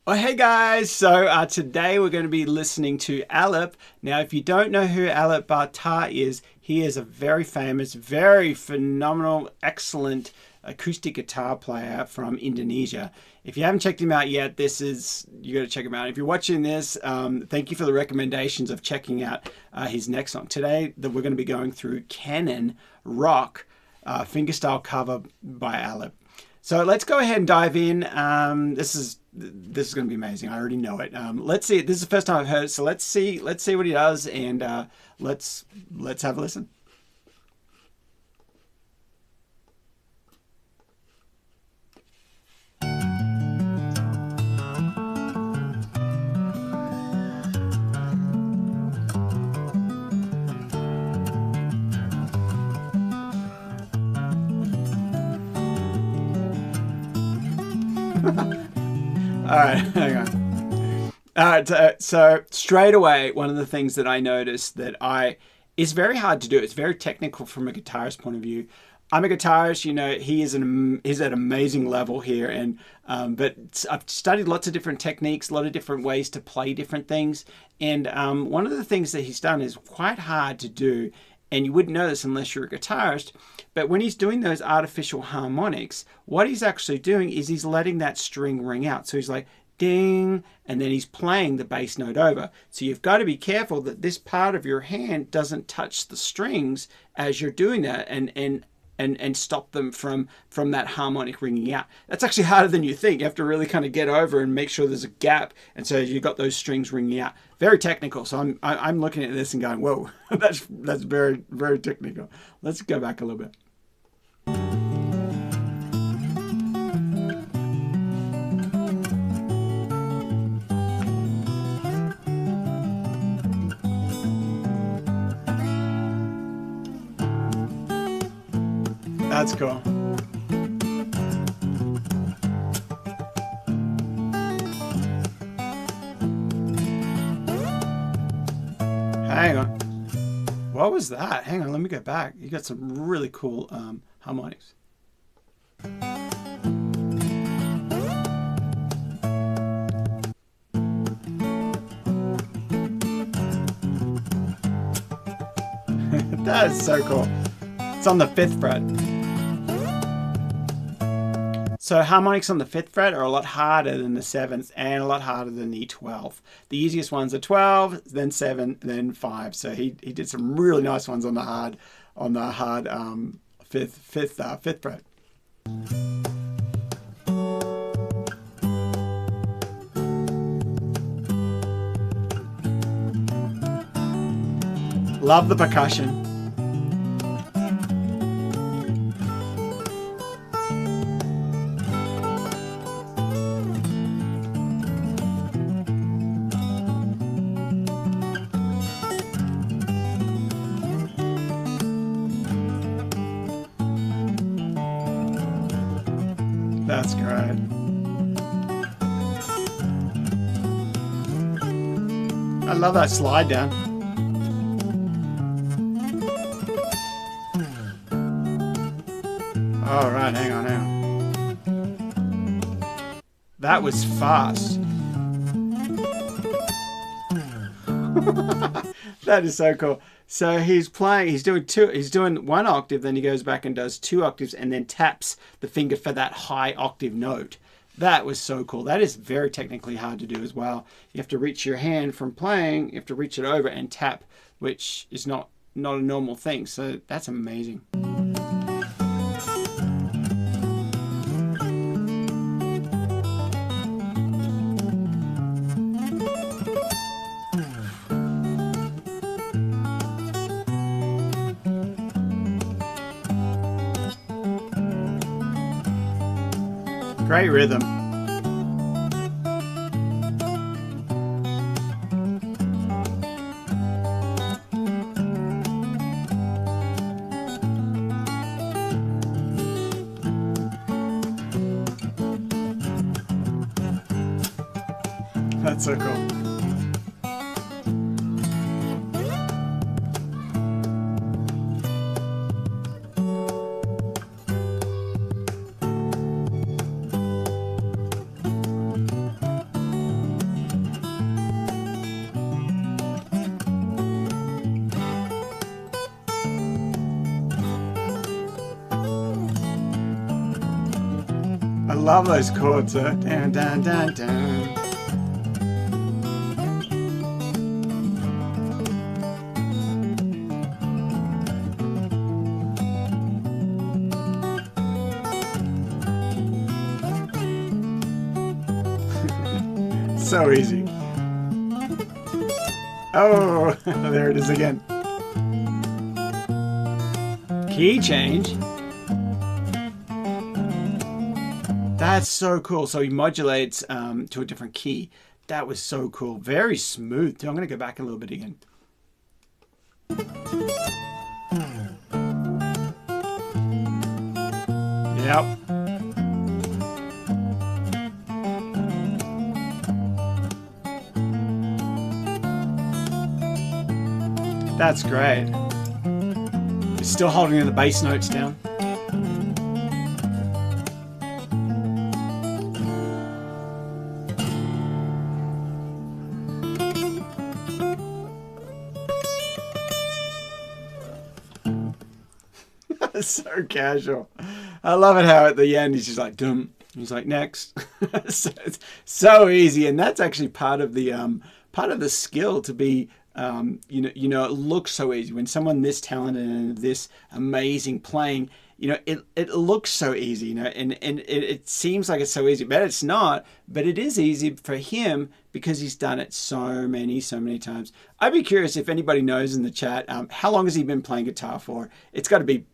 Oh, hey guys! So today we're going to be listening to Alip. Now, if you don't know who Alip is, he is a very famous, very phenomenal, excellent acoustic guitar player from Indonesia. If you haven't checked him out yet, you got to check him out. If you're watching this, thank you for the recommendations of checking out his next song. Today, we're going to be going through Canon Rock fingerstyle cover by Alip. So let's go ahead and dive in. This is going to be amazing. I already know it. Let's see. This is the first time I've heard it, so let's see what he does, and let's have a listen. All right, hang on. All right, so straight away, one of the things that I noticed is very hard to do. It's very technical from a guitarist point of view. I'm a guitarist, he's at an amazing level here, and but I've studied lots of different techniques, a lot of different ways to play different things, and one of the things that he's done is quite hard to do, and you wouldn't know this unless you're a guitarist. But when he's doing those artificial harmonics, what he's actually doing is he's letting that string ring out. So he's like, ding, and then he's playing the bass note over. So you've got to be careful that this part of your hand doesn't touch the strings as you're doing that, and stop them from that harmonic ringing out. That's actually harder than you think. You have to really kind of get over and make sure there's a gap, and so you've got those strings ringing out. Very technical. So I'm looking at this and going, whoa, that's very, very technical. Let's go back a little bit. That's cool. Hang on. What was that? Hang on, let me go back. You got some really cool harmonics. That is so cool. It's on the 5th fret. So harmonics on the 5th fret are a lot harder than the 7th and a lot harder than the 12th. The easiest ones are 12, then 7, then 5. So he did some really nice ones on the hard 5th fret. Love the percussion. That's great. I love that slide down. All right, hang on. That was fast. That is so cool. So he's doing one octave, then he goes back and does 2 octaves and then taps the finger for that high octave note. That was so cool. That is very technically hard to do as well. You have to reach your hand from playing, you have to reach it over and tap, which is not a normal thing. So that's amazing. Great rhythm. That's so cool. I love those chords. Dun, dun, dun, dun. So easy. Oh, there it is again. Key change. That's so cool. So he modulates to a different key. That was so cool. Very smooth. I'm going to go back a little bit again. Yep. That's great. Still holding the bass notes down. So casual. I love it how at the end he's just like, dum. He's like, next. So it's so easy, and that's actually part of the skill to be. You know, it looks so easy when someone this talented and this amazing playing. You know, it looks so easy. You know, and it seems like it's so easy, but it's not. But it is easy for him because he's done it so many times. I'd be curious if anybody knows in the chat. How long has he been playing guitar for? It's got to be.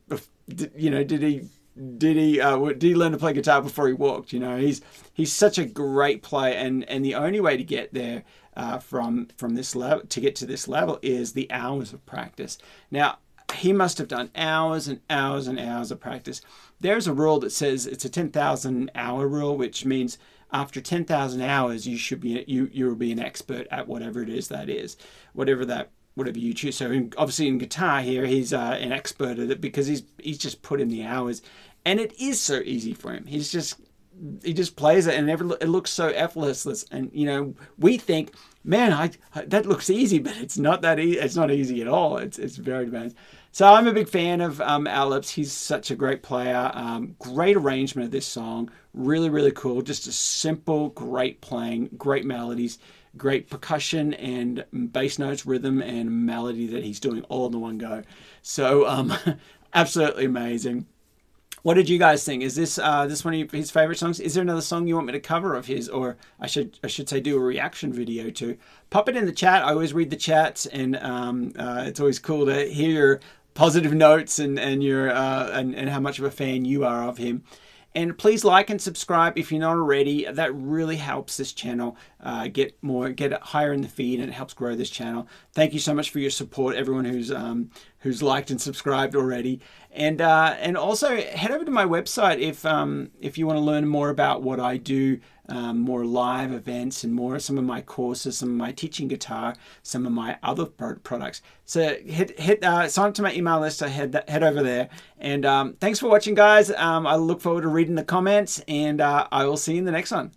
You know, did he learn to play guitar before he walked? You know, he's such a great player, and the only way to get there from this level, to get to this level, is the hours of practice. Now, he must have done hours and hours and hours of practice. There's a rule that says it's a 10,000 hour rule, which means after 10,000 hours, you should be you will be an expert at whatever it is that is, whatever you choose. So obviously in guitar here, he's an expert at it because he's just put in the hours, and it is so easy for him. He just plays it, and it looks so effortless. And you know, we think, man, that looks easy, but it's not that easy. It's not easy at all. It's very advanced. So I'm a big fan of Alip's. He's such a great player. Great arrangement of this song. Really cool. Just a simple, great playing, great melodies, great percussion and bass notes, rhythm and melody that he's doing all in the one go. So absolutely amazing. What did you guys think? Is this one of his favorite songs? Is there another song you want me to cover of his, or I should say do a reaction video to? Pop it in the chat. I always read the chats, and it's always cool to hear your positive notes and your and how much of a fan you are of him. And please like and subscribe if you're not already. That really helps this channel get it higher in the feed, and it helps grow this channel. Thank you so much for your support, everyone who's liked and subscribed already. And also head over to my website if you want to learn more about what I do, more live events, and more some of my courses, some of my teaching guitar, some of my other products. So sign up to my email list. So head over there. And thanks for watching, guys. I look forward to reading the comments, and I will see you in the next one.